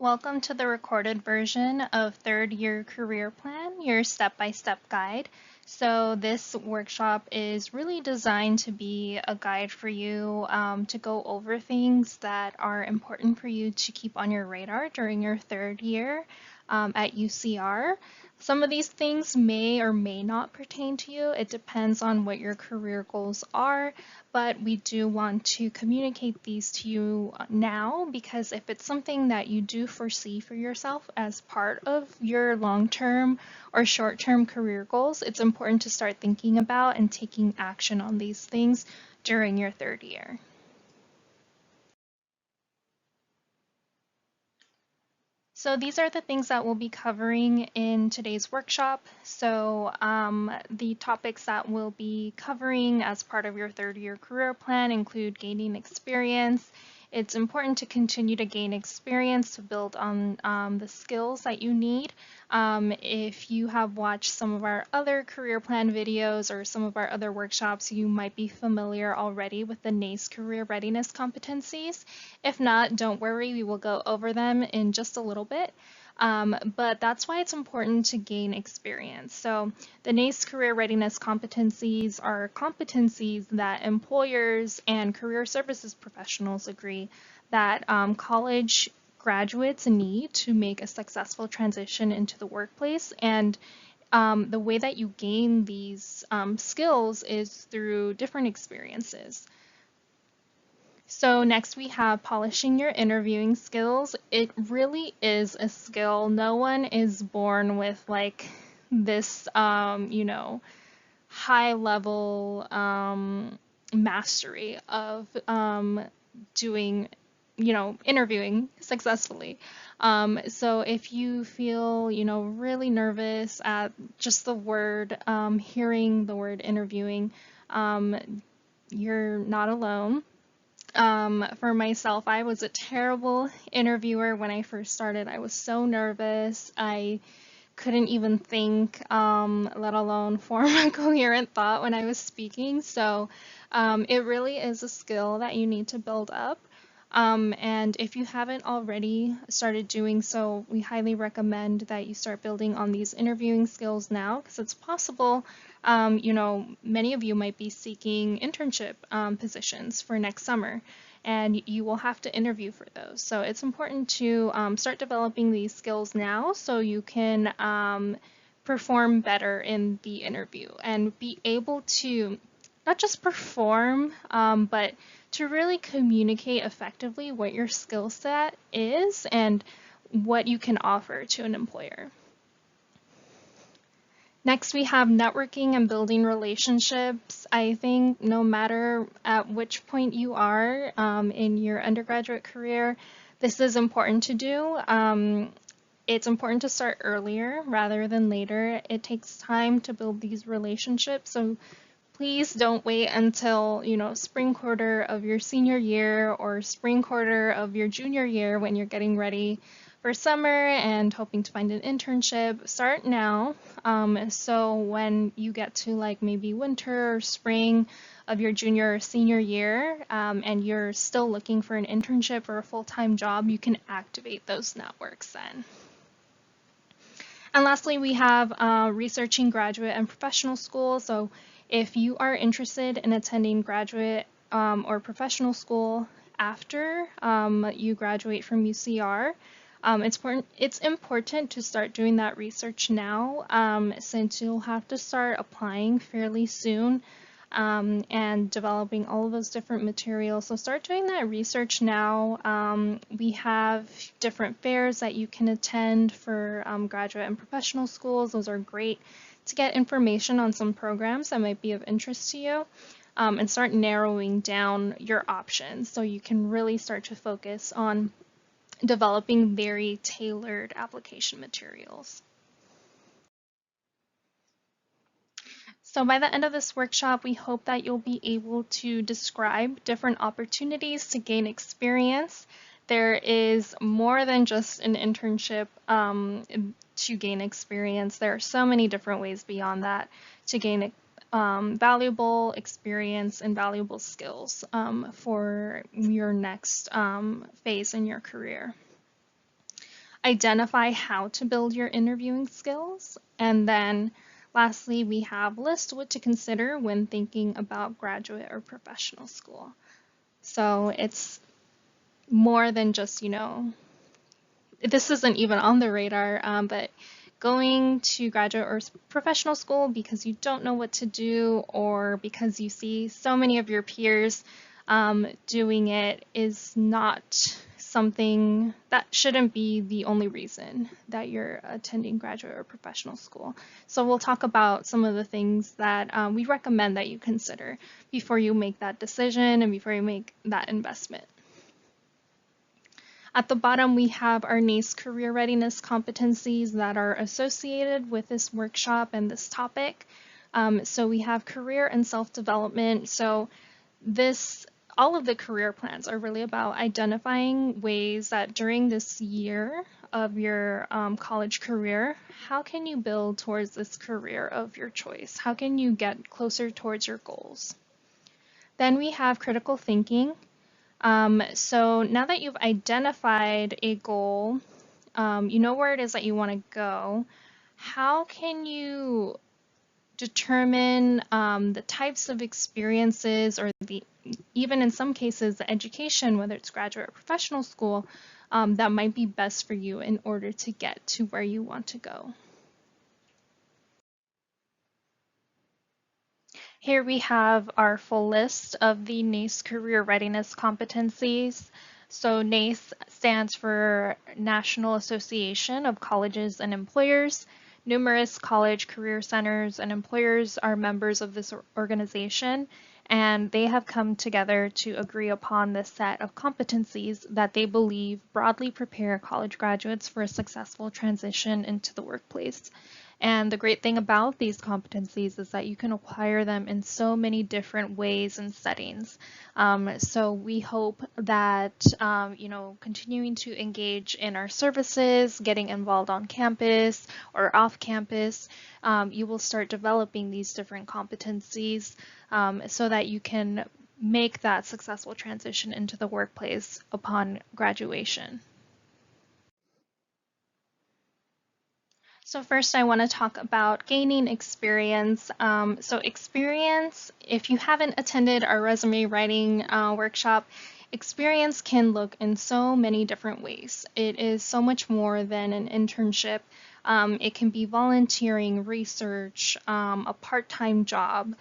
Welcome to the recorded version of Third Year Career Plan, your step-by-step guide. So this workshop is really designed to be a guide for you to go over things that are important for you to keep on your radar during your third year at UCR. Some of these things may or may not pertain to you. It depends on what your career goals are, but we do want to communicate these to you now because if it's something that you do foresee for yourself as part of your long-term or short-term career goals, it's important to start thinking about and taking action on these things during your third year. So these are the things that we'll be covering in today's workshop. So the topics that we'll be covering as part of your third year career plan include gaining experience. It's important to continue to gain experience to build on the skills that you need. If you have watched some of our other career plan videos or some of our other workshops, you might be familiar already with the NACE career readiness competencies. If not, don't worry, we will go over them in just a little bit. But that's why it's important to gain experience. So the NACE career readiness competencies are competencies that employers and career services professionals agree that college graduates need to make a successful transition into the workplace. And the way that you gain these skills is through different experiences. So next we have polishing your interviewing skills. It really is a skill. No one is born with like this, high level mastery of doing, interviewing successfully. So if you feel, really nervous at just the word, hearing the word interviewing, you're not alone. For myself, I was a terrible interviewer when I first started. I was so nervous. I couldn't even think, let alone form a coherent thought when I was speaking. So it really is a skill that you need to build up. And if you haven't already started doing so, we highly recommend that you start building on these interviewing skills now because it's possible, many of you might be seeking internship positions for next summer and you will have to interview for those. So it's important to start developing these skills now so you can perform better in the interview and be able to not just perform, but to really communicate effectively what your skill set is and what you can offer to an employer. Next, we have networking and building relationships. I think no matter at which point you are in your undergraduate career, this is important to do. It's important to start earlier rather than later. It takes time to build these relationships, so please don't wait until, spring quarter of your senior year or spring quarter of your junior year when you're getting ready for summer and hoping to find an internship. Start now. So when you get to like maybe winter or spring of your junior or senior year and you're still looking for an internship or a full-time job, you can activate those networks then. And lastly, we have researching graduate and professional school. So if you are interested in attending graduate or professional school after you graduate from UCR, it's important to start doing that research now since you'll have to start applying fairly soon and developing all of those different materials. So start doing that research now. We have different fairs that you can attend for graduate and professional schools. Those are great to get information on some programs that might be of interest to you and start narrowing down your options so you can really start to focus on developing very tailored application materials. So by the end of this workshop, we hope that you'll be able to describe different opportunities to gain experience. There is more than just an internship to gain experience. There are so many different ways beyond that to gain valuable experience and valuable skills for your next phase in your career. identify how to build your interviewing skills. And then lastly, we have list what to consider when thinking about graduate or professional school. So it's more than just, this isn't even on the radar, but going to graduate or professional school because you don't know what to do or because you see so many of your peers doing it is not something that shouldn't be the only reason that you're attending graduate or professional school. So we'll talk about some of the things that we recommend that you consider before you make that decision and before you make that investment. At the bottom, we have our NACE career readiness competencies that are associated with this workshop and this topic. So we have career and self-development. So all of the career plans are really about identifying ways that during this year of your college career, how can you build towards this career of your choice? How can you get closer towards your goals? Then we have critical thinking. So now that you've identified a goal, you know where it is that you want to go, how can you determine the types of experiences or even in some cases, the education, whether it's graduate or professional school, that might be best for you in order to get to where you want to go? Here we have our full list of the NACE career readiness competencies. So NACE stands for National Association of Colleges and Employers. Numerous college career centers and employers are members of this organization, and they have come together to agree upon this set of competencies that they believe broadly prepare college graduates for a successful transition into the workplace. And the great thing about these competencies is that you can acquire them in so many different ways and settings. So we hope that, continuing to engage in our services, getting involved on campus or off campus, you will start developing these different competencies so that you can make that successful transition into the workplace upon graduation. So first I want to talk about gaining experience. So experience, if you haven't attended our resume writing workshop, experience can look in so many different ways. It is so much more than an internship. It can be volunteering, research, a part-time job,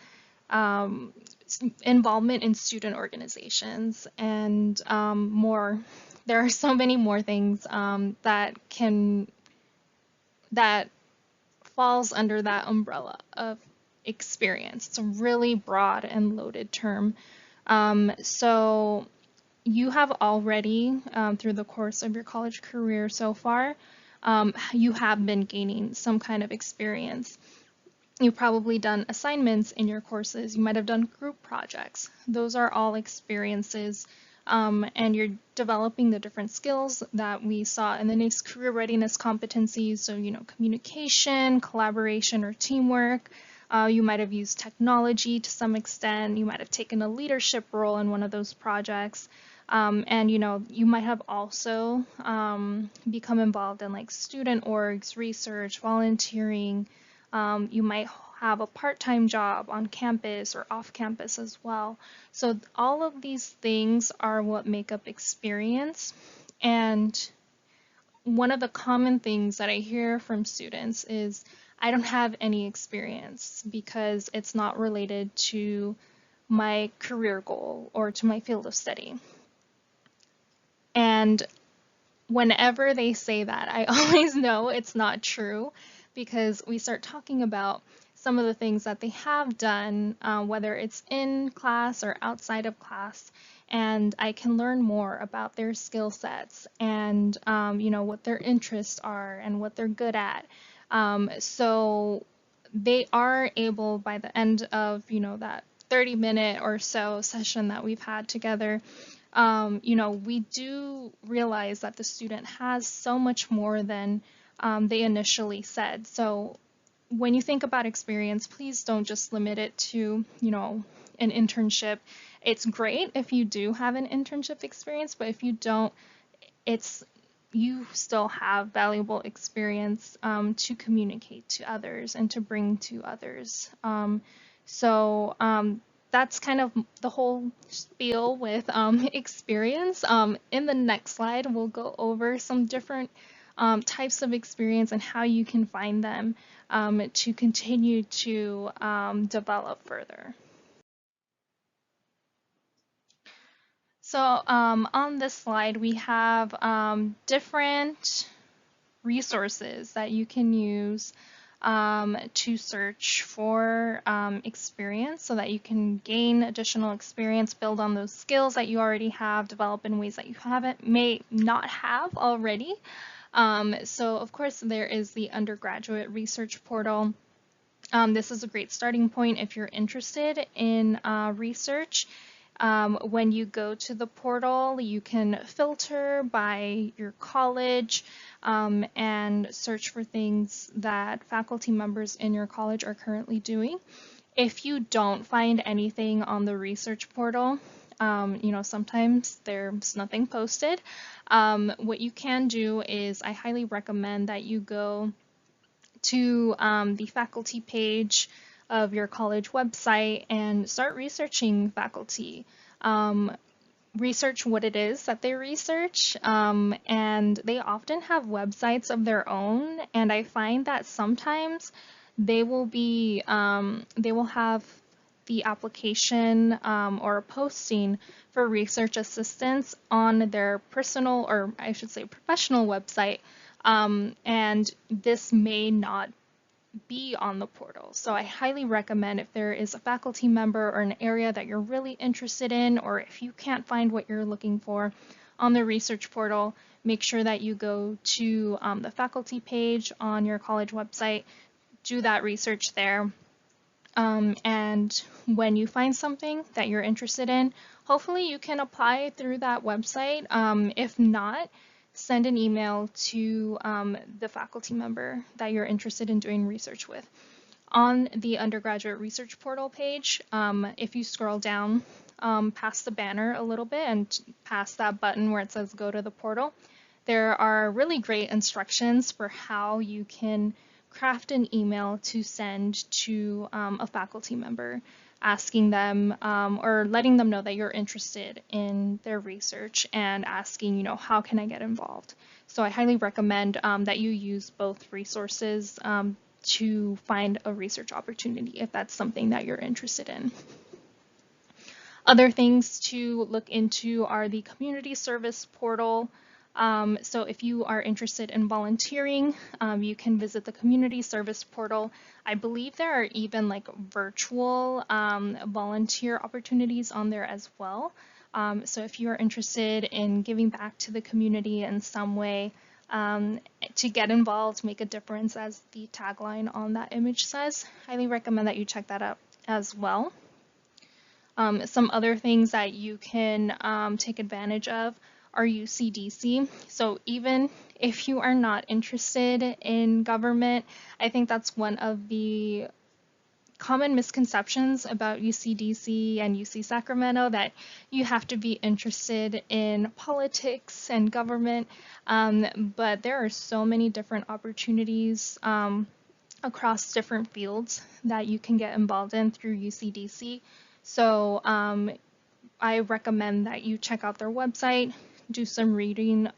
involvement in student organizations, and more. There are so many more things that falls under that umbrella of experience. It's a really broad and loaded term. So you have already, through the course of your college career so far, you have been gaining some kind of experience. You've probably done assignments in your courses. You might have done group projects. Those are all experiences, and you're developing the different skills that we saw in the NACE career readiness competencies. So, communication, collaboration, or teamwork. You might have used technology to some extent. You might have taken a leadership role in one of those projects. And you might have also become involved in like student orgs, research, volunteering. You might have a part-time job on campus or off campus as well. So all of these things are what make up experience. And one of the common things that I hear from students is, I don't have any experience because it's not related to my career goal or to my field of study. And whenever they say that, I always know it's not true, because we start talking about some of the things that they have done, whether it's in class or outside of class, and I can learn more about their skill sets and what their interests are and what they're good at. So they are able, by the end of that 30-minute or so session that we've had together, we do realize that the student has so much more than they initially said. So when you think about experience, please don't just limit it to, an internship. It's great if you do have an internship experience, but if you don't, it's, you still have valuable experience to communicate to others and to bring to others. So that's kind of the whole spiel with experience. In the next slide, we'll go over some different types of experience and how you can find them to continue to develop further. So on this slide, we have different resources that you can use to search for experience so that you can gain additional experience, build on those skills that you already have, develop in ways that you may not have already. So of course there is the undergraduate research portal. This is a great starting point if you're interested in research. When you go to the portal, you can filter by your college and search for things that faculty members in your college are currently doing. If you don't find anything on the research portal, sometimes there's nothing posted. What you can do is I highly recommend that you go to the faculty page of your college website and start researching faculty. Research what it is that they research, and they often have websites of their own, and I find that sometimes they will have the application or a posting for research assistance on their personal, or I should say professional website, and this may not be on the portal. So I highly recommend if there is a faculty member or an area that you're really interested in, or if you can't find what you're looking for on the research portal, make sure that you go to the faculty page on your college website, do that research there. And when you find something that you're interested in, hopefully you can apply through that website. If not, send an email to the faculty member that you're interested in doing research with. On the undergraduate research portal page, if you scroll down past the banner a little bit and past that button where it says go to the portal, there are really great instructions for how you can craft an email to send to a faculty member, asking them or letting them know that you're interested in their research and asking, how can I get involved? So I highly recommend that you use both resources to find a research opportunity if that's something that you're interested in. Other things to look into are the community service portal. So if you are interested in volunteering, you can visit the community service portal. I believe there are even like virtual volunteer opportunities on there as well. So if you are interested in giving back to the community in some way, to get involved, make a difference, as the tagline on that image says, highly recommend that you check that out as well. Some other things that you can take advantage of are UCDC. So even if you are not interested in government, I think that's one of the common misconceptions about UCDC and UC Sacramento, that you have to be interested in politics and government, but there are so many different opportunities across different fields that you can get involved in through UCDC. So I recommend that you check out their website, do some reading,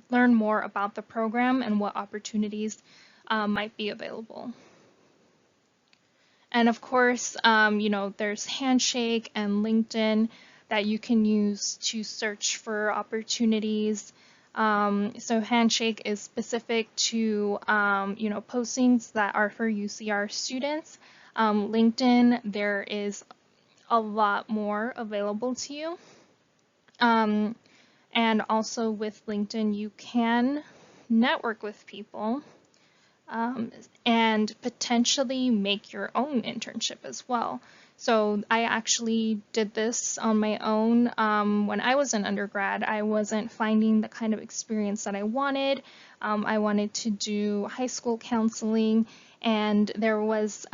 learn more about the program and what opportunities might be available. And of course, there's Handshake and LinkedIn that you can use to search for opportunities. So Handshake is specific to, postings that are for UCR students. LinkedIn, there is a lot more available to you. And also with LinkedIn, you can network with people and potentially make your own internship as well. So I actually did this on my own. When I was an undergrad, I wasn't finding the kind of experience that I wanted. I wanted to do high school counseling, and there was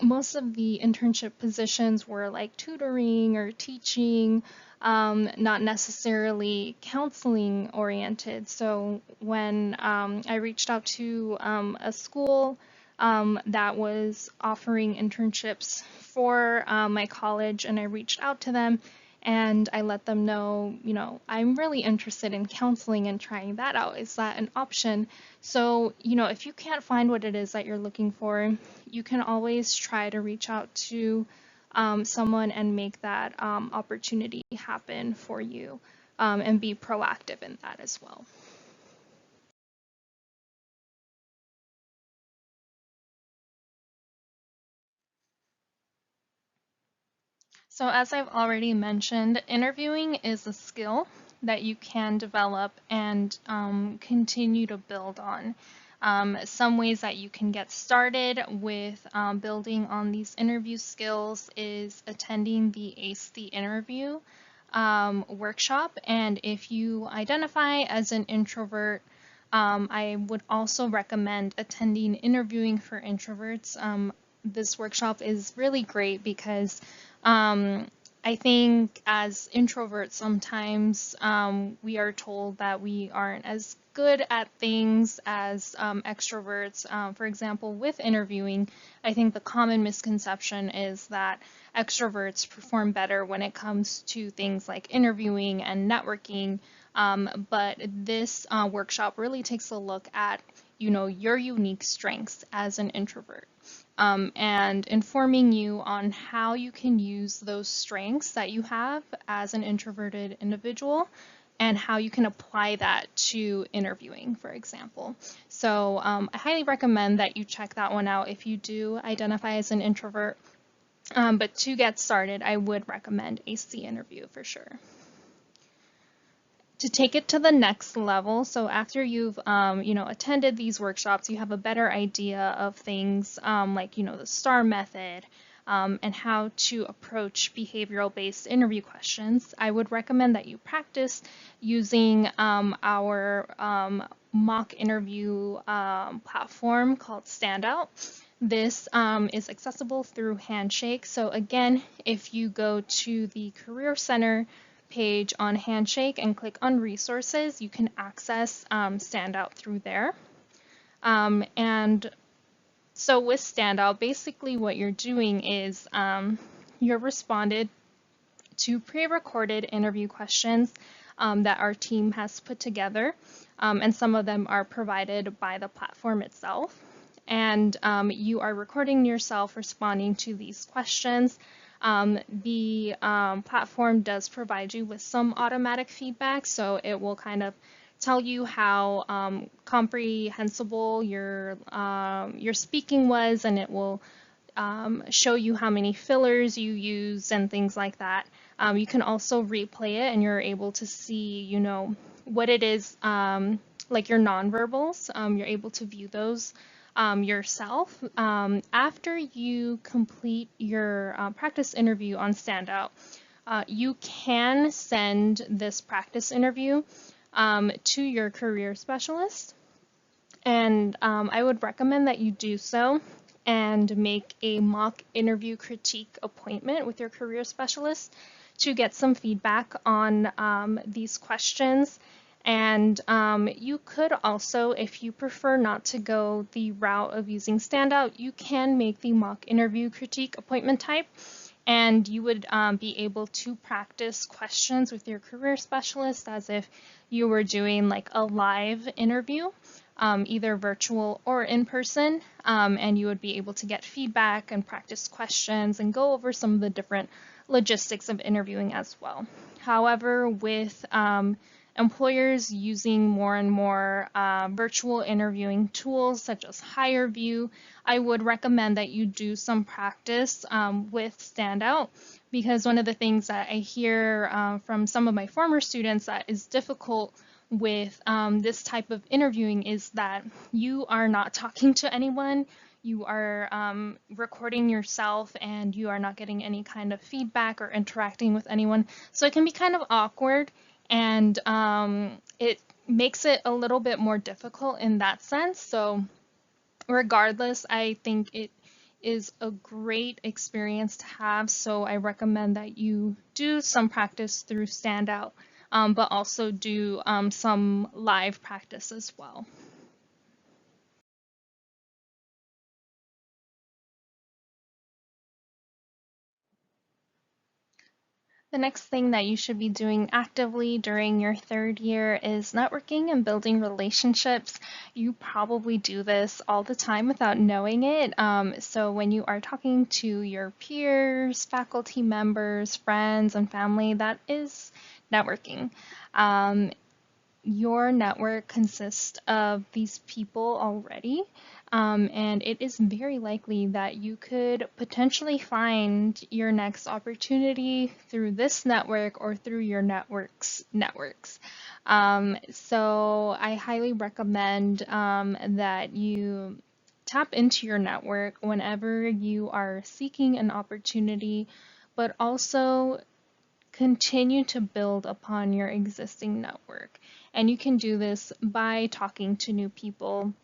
most of the internship positions were like tutoring or teaching, not necessarily counseling oriented. So when I reached out to a school that was offering internships for my college, and I reached out to them and I let them know, I'm really interested in counseling and trying that out. Is that an option? So, if you can't find what it is that you're looking for, you can always try to reach out to someone and make that opportunity happen for you, and be proactive in that as well. So, as I've already mentioned, interviewing is a skill that you can develop and continue to build on. Some ways that you can get started with building on these interview skills is attending the ACE the Interview workshop. And if you identify as an introvert, I would also recommend attending Interviewing for Introverts. This workshop is really great because I think as introverts, sometimes we are told that we aren't as good at things as extroverts. For example, with interviewing, I think the common misconception is that extroverts perform better when it comes to things like interviewing and networking. But this workshop really takes a look at, your unique strengths as an introvert, and informing you on how you can use those strengths that you have as an introverted individual and how you can apply that to interviewing, for example. So I highly recommend that you check that one out if you do identify as an introvert. But to get started, I would recommend ACE the Interview for sure. To take it to the next level, so after you've attended these workshops, you have a better idea of things like the STAR method, and how to approach behavioral-based interview questions. I would recommend that you practice using our mock interview platform called Standout. This is accessible through Handshake. So again, if you go to the Career Center page on Handshake and click on resources, you can access Standout through there. And so with Standout, basically what you're doing is you're responded to pre-recorded interview questions that our team has put together, and some of them are provided by the platform itself. And you are recording yourself responding to these questions. The platform does provide you with some automatic feedback, so it will kind of tell you how comprehensible your speaking was, and it will show you how many fillers you used and things like that. You can also replay it, and you're able to see, what it is, like your nonverbals. You're able to view those yourself. After you complete your practice interview on Standout, you can send this practice interview to your career specialist. And I would recommend that you do so and make a mock interview critique appointment with your career specialist to get some feedback on these questions. And you could also, if you prefer not to go the route of using Standout, you can make the mock interview critique appointment type, and you would be able to practice questions with your career specialist as if you were doing like a live interview, either virtual or in person, and you would be able to get feedback and practice questions and go over some of the different logistics of interviewing as well. However, with employers using more and more virtual interviewing tools such as HireVue, I would recommend that you do some practice with Standout, because one of the things that I hear from some of my former students that is difficult with this type of interviewing is that you are not talking to anyone. You are recording yourself and you are not getting any kind of feedback or interacting with anyone. So it can be kind of awkward, and it makes it a little bit more difficult in that sense. So regardless, I think it is a great experience to have. So I recommend that you do some practice through Standout, but also do some live practice as well. The next thing that you should be doing actively during your third year is networking and building relationships. You probably do this all the time without knowing it. So when you are talking to your peers, faculty members, friends, and family, that is networking. Um, your network consists of these people already, and it is very likely that you could potentially find your next opportunity through this network or through your networks. So I highly recommend that you tap into your network whenever you are seeking an opportunity, but also continue to build upon your existing network. And you can do this by talking to new people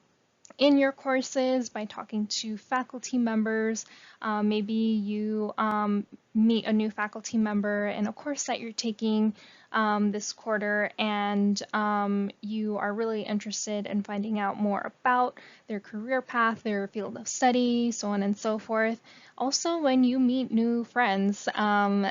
in your courses, by talking to faculty members. Maybe you meet a new faculty member in a course that you're taking this quarter, and you are really interested in finding out more about their career path, their field of study, so on and so forth. Also, when you meet new friends,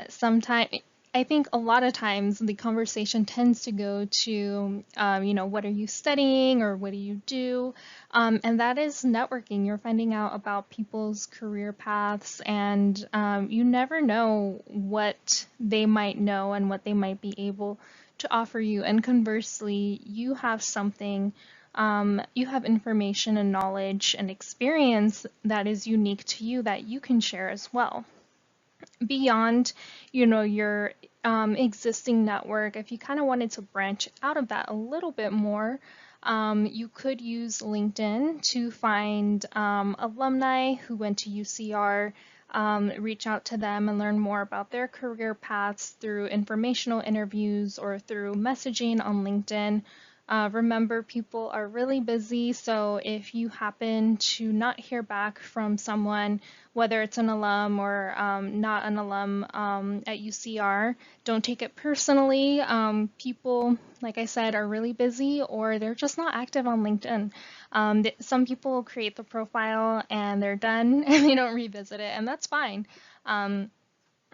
sometimes I think a lot of times the conversation tends to go to, what are you studying or what do you do? And that is networking. You're finding out about people's career paths, and you never know what they might know and what they might be able to offer you. And conversely, you have something, you have information and knowledge and experience that is unique to you that you can share as well. Beyond, your existing network, if you kind of wanted to branch out of that a little bit more, you could use LinkedIn to find alumni who went to UCR, reach out to them and learn more about their career paths through informational interviews or through messaging on LinkedIn. Remember, people are really busy, so if you happen to not hear back from someone, whether it's an alum or not an alum at UCR, don't take it personally. People, like I said, are really busy or they're just not active on LinkedIn. Some people create the profile and they're done and they don't revisit it, and that's fine. Um,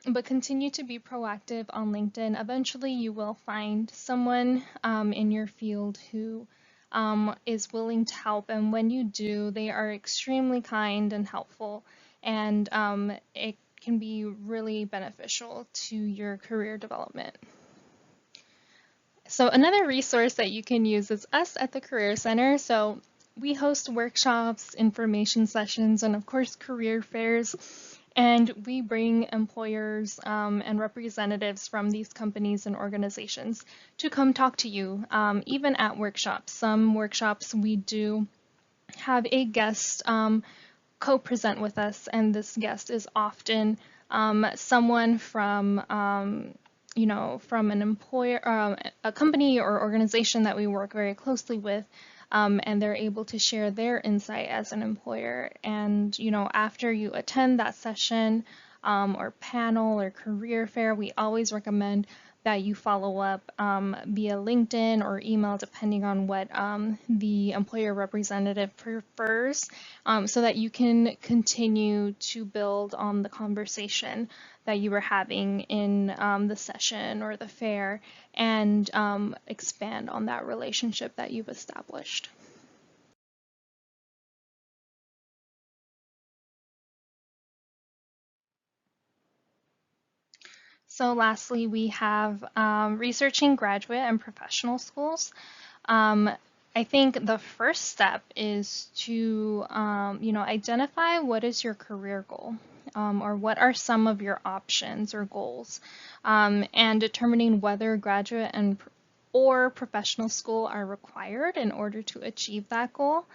but continue to be proactive on LinkedIn. Eventually, you will find someone in your field who is willing to help. And when you do, they are extremely kind and helpful. And it can be really beneficial to your career development. So another resource that you can use is us at the Career Center. So we host workshops, information sessions, and of course, career fairs. And we bring employers and representatives from these companies and organizations to come talk to you, even at workshops. Some workshops we do have a guest co-present with us, and this guest is often someone from from an employer, a company or organization that we work very closely with, and they're able to share their insight as an employer. And, after you attend that session or panel or career fair, we always recommend that you follow up via LinkedIn or email, depending on what the employer representative prefers, so that you can continue to build on the conversation that you were having in the session or the fair, and expand on that relationship that you've established. So lastly, we have researching graduate and professional schools. Um, I think the first step is to, identify what is your career goal, or what are some of your options or goals, and determining whether graduate and or professional school are required in order to achieve that goal.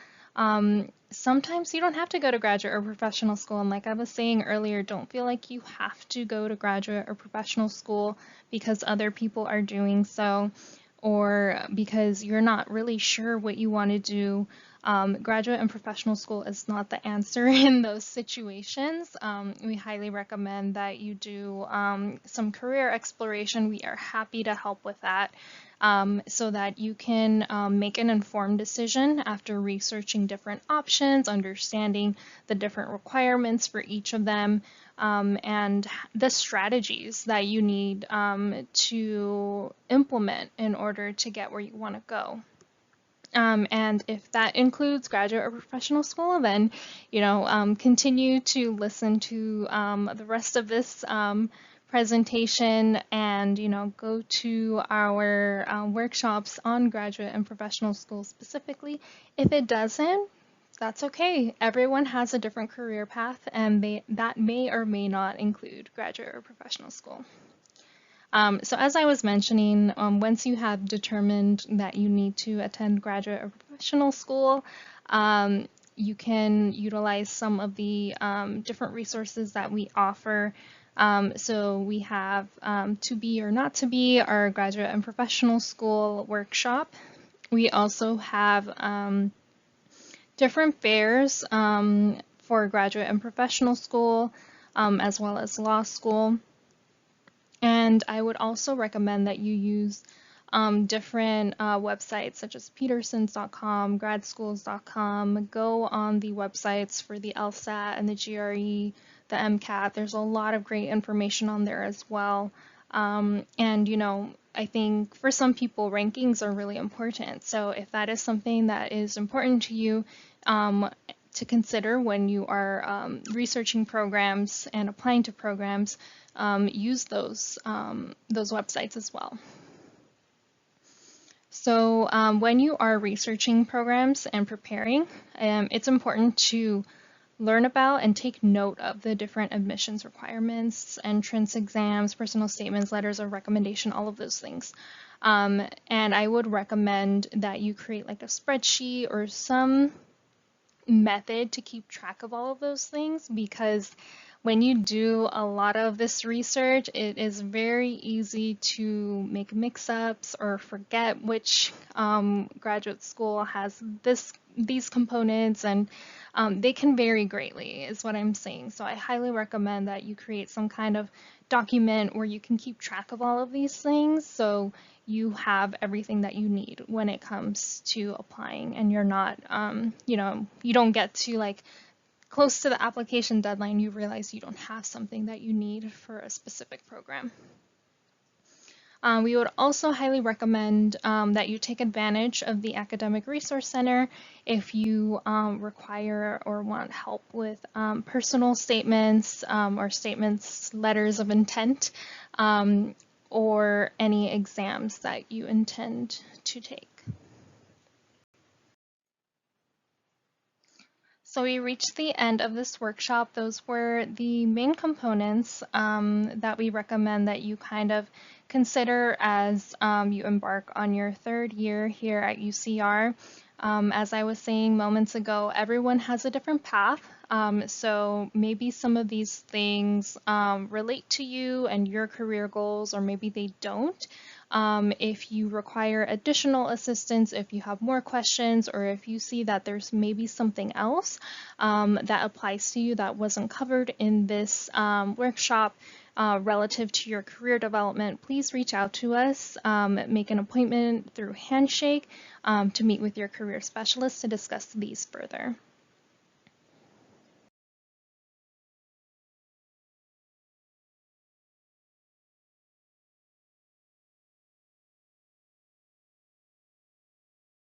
Sometimes you don't have to go to graduate or professional school. And like I was saying earlier, don't feel like you have to go to graduate or professional school because other people are doing so, or because you're not really sure what you want to do. Graduate and professional school is not the answer in those situations. We highly recommend that you do some career exploration. We are happy to help with that, so that you can make an informed decision after researching different options, understanding the different requirements for each of them, and the strategies that you need to implement in order to get where you want to go. And if that includes graduate or professional school, then, continue to listen to the rest of this presentation and, go to our workshops on graduate and professional school specifically. If it doesn't, that's okay. Everyone has a different career path, and that may or may not include graduate or professional school. So as I was mentioning, once you have determined that you need to attend graduate or professional school, you can utilize some of the different resources that we offer. So we have To Be or Not to Be, our graduate and professional school workshop. We also have different fairs for graduate and professional school, as well as law school. And I would also recommend that you use different websites such as petersons.com, gradschools.com. Go on the websites for the LSAT and the GRE, the MCAT. There's a lot of great information on there as well. And, I think for some people, rankings are really important. So if that is something that is important to you, to consider when you are researching programs and applying to programs, use those websites as well. So when you are researching programs and preparing, it's important to learn about and take note of the different admissions requirements, entrance exams, personal statements, letters of recommendation, all of those things. And I would recommend that you create like a spreadsheet or some method to keep track of all of those things, because when you do a lot of this research, it is very easy to make mix-ups or forget which graduate school has these components, and they can vary greatly, is what I'm saying. So I highly recommend that you create some kind of document where you can keep track of all of these things, so you have everything that you need when it comes to applying, and you're not, you don't get to like close to the application deadline, you realize you don't have something that you need for a specific program. We would also highly recommend that you take advantage of the Academic Resource Center if you require or want help with personal statements or statements, letters of intent, or any exams that you intend to take. So we reached the end of this workshop. Those were the main components that we recommend that you kind of consider as you embark on your third year here at UCR. As I was saying moments ago, everyone has a different path. So maybe some of these things relate to you and your career goals, or maybe they don't. If you require additional assistance, if you have more questions, or if you see that there's maybe something else that applies to you that wasn't covered in this workshop relative to your career development, please reach out to us, make an appointment through Handshake to meet with your career specialist to discuss these further.